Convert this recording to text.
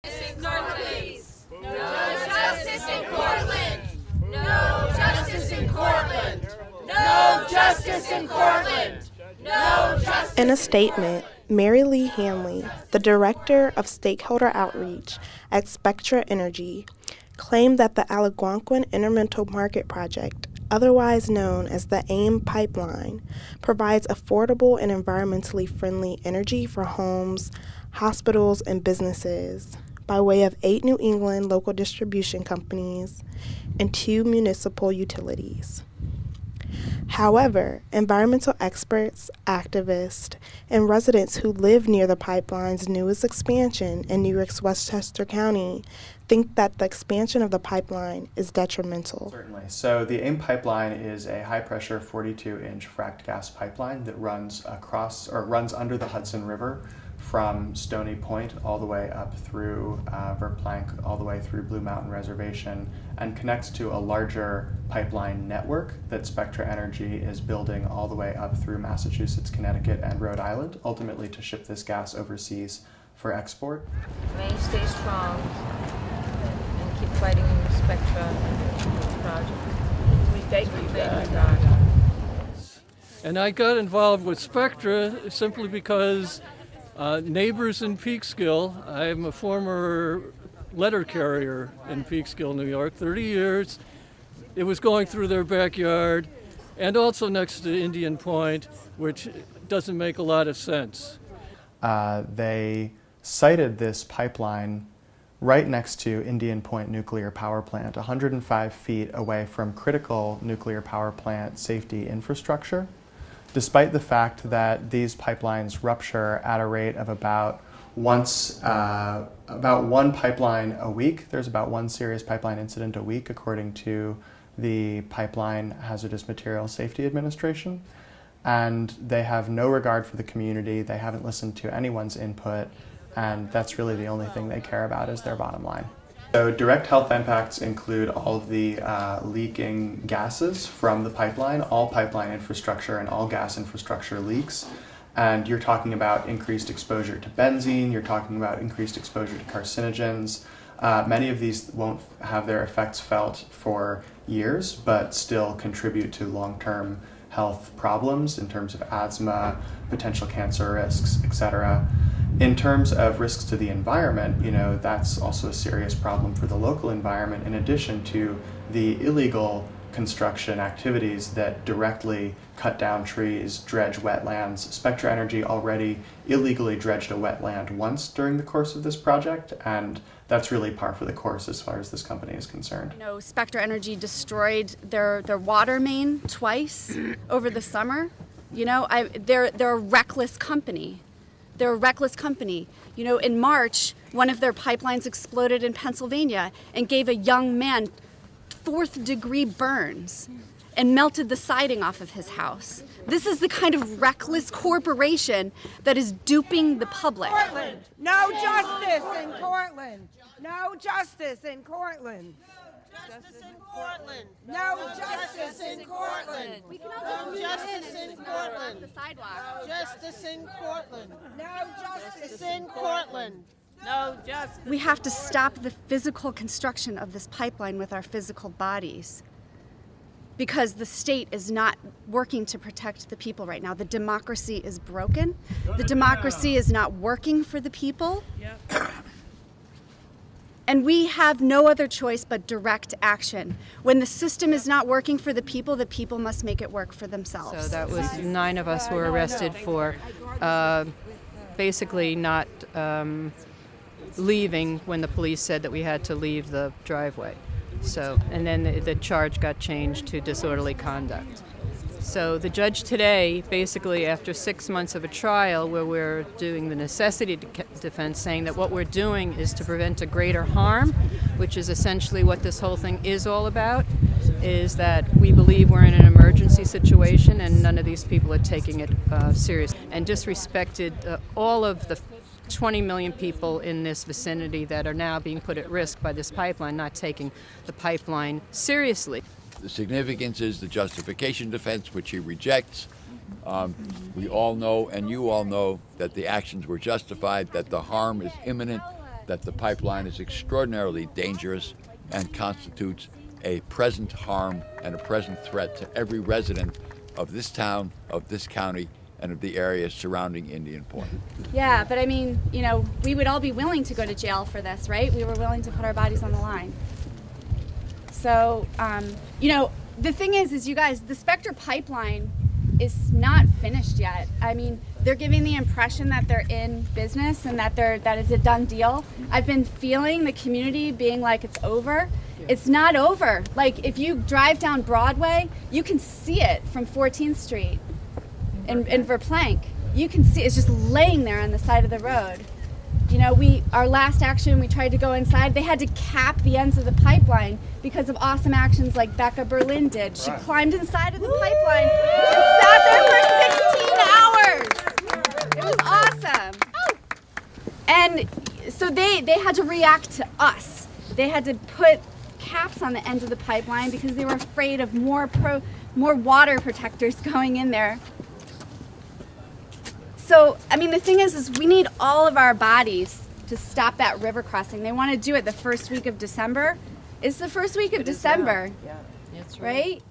Please. No justice in Portland. No justice in Portland. No justice in Portland. No justice. In a statement, Mary Lee Hanley, the director of stakeholder outreach at SpectraAIM, claimed that the Algonquin Intermental Market Project, otherwise known as the AIM pipeline, provides affordable and environmentally friendly energy for homes, hospitals, and businesses by way of 8 New England local distribution companies and 2 municipal utilities. However, environmental experts, activists, and residents who live near the pipeline's newest expansion in New York's Westchester County think that the expansion of the pipeline is detrimental. Certainly. So the AIM pipeline is a high-pressure 42-inch fracked gas pipeline that runs under the Hudson River from Stony Point all the way up through Verplanck, all the way through Blue Mountain Reservation, and connects to a larger pipeline network that Spectra Energy is building all the way up through Massachusetts, Connecticut, and Rhode Island, ultimately to ship this gas overseas for export. May stay strong and keep fighting Spectra project. We thank you, God. And I got involved with Spectra simply because neighbors in Peekskill, I'm a former letter carrier in Peekskill, New York, 30 years. It was going through their backyard and also next to Indian Point, which doesn't make a lot of sense. They sited this pipeline right next to Indian Point Nuclear Power Plant, 105 feet away from critical nuclear power plant safety infrastructure, despite the fact that these pipelines rupture at a rate of about one pipeline a week. There's about 1 serious pipeline incident a week, according to the Pipeline Hazardous Materials Safety Administration. And they have no regard for the community. They haven't listened to anyone's input, and that's really the only thing they care about is their bottom line. So direct health impacts include all of the leaking gases from the pipeline. All pipeline infrastructure and all gas infrastructure leaks. And you're talking about increased exposure to benzene, you're talking about increased exposure to carcinogens. Many of these won't have their effects felt for years, but still contribute to long-term health problems in terms of asthma, potential cancer risks, etc. In terms of risks to the environment, that's also a serious problem for the local environment, in addition to the illegal construction activities that directly cut down trees, dredge wetlands. Spectra Energy already illegally dredged a wetland once during the course of this project, and that's really par for the course as far as this company is concerned. Spectra Energy destroyed their water main twice over the summer. They're a reckless company. They're a reckless company. In March, one of their pipelines exploded in Pennsylvania and gave a young man 4th-degree burns and melted the siding off of his house. This is the kind of reckless corporation that is duping the public. Portland. No justice in Portland. No justice in Portland. Justice in Portland. No justice in Portland. We can all No justice in Portland. the sidewalk. Justice in Portland. No justice Justice in Portland. No justice. We have to stop the physical construction of this pipeline with our physical bodies, because the state is not working to protect the people right now. The democracy is broken. The democracy is not working for the people. And we have no other choice but direct action. When the system is not working for the people must make it work for themselves. So that was 9 of us were arrested for basically not leaving when the police said that we had to leave the driveway. So, and then the charge got changed to disorderly conduct. So the judge today, basically after 6 months of a trial where we're doing the necessity defense, saying that what we're doing is to prevent a greater harm, which is essentially what this whole thing is all about, is that we believe we're in an emergency situation and none of these people are taking it serious, and disrespected all of the 20 million people in this vicinity that are now being put at risk by this pipeline, not taking the pipeline seriously. The significance is the justification defense, which he rejects. We all know, and you all know, that the actions were justified, that the harm is imminent, that the pipeline is extraordinarily dangerous and constitutes a present harm and a present threat to every resident of this town, of this county, and of the areas surrounding Indian Point. Yeah, but I mean, you know, we would all be willing to go to jail for this, right? We were willing to put our bodies on the line. So, you know, the thing is you guys, the Spectra pipeline is not finished yet. I mean, they're giving the impression that they're in business and that it's a done deal. I've been feeling the community being like it's over. It's not over. Like, if you drive down Broadway, you can see it from 14th Street in Verplank. You can see it's just laying there on the side of the road. You know, our last action, we tried to go inside. They had to cap the ends of the pipeline because of awesome actions like Becca Berlin did. She climbed inside of the pipeline and sat there for 16 hours. It was awesome. And so they had to react to us. They had to put caps on the end of the pipeline because they were afraid of more water protectors going in there. So, I mean, the thing is we need all of our bodies to stop that river crossing. They want to do it the first week of December. It's the first week of December, Yeah, that's right?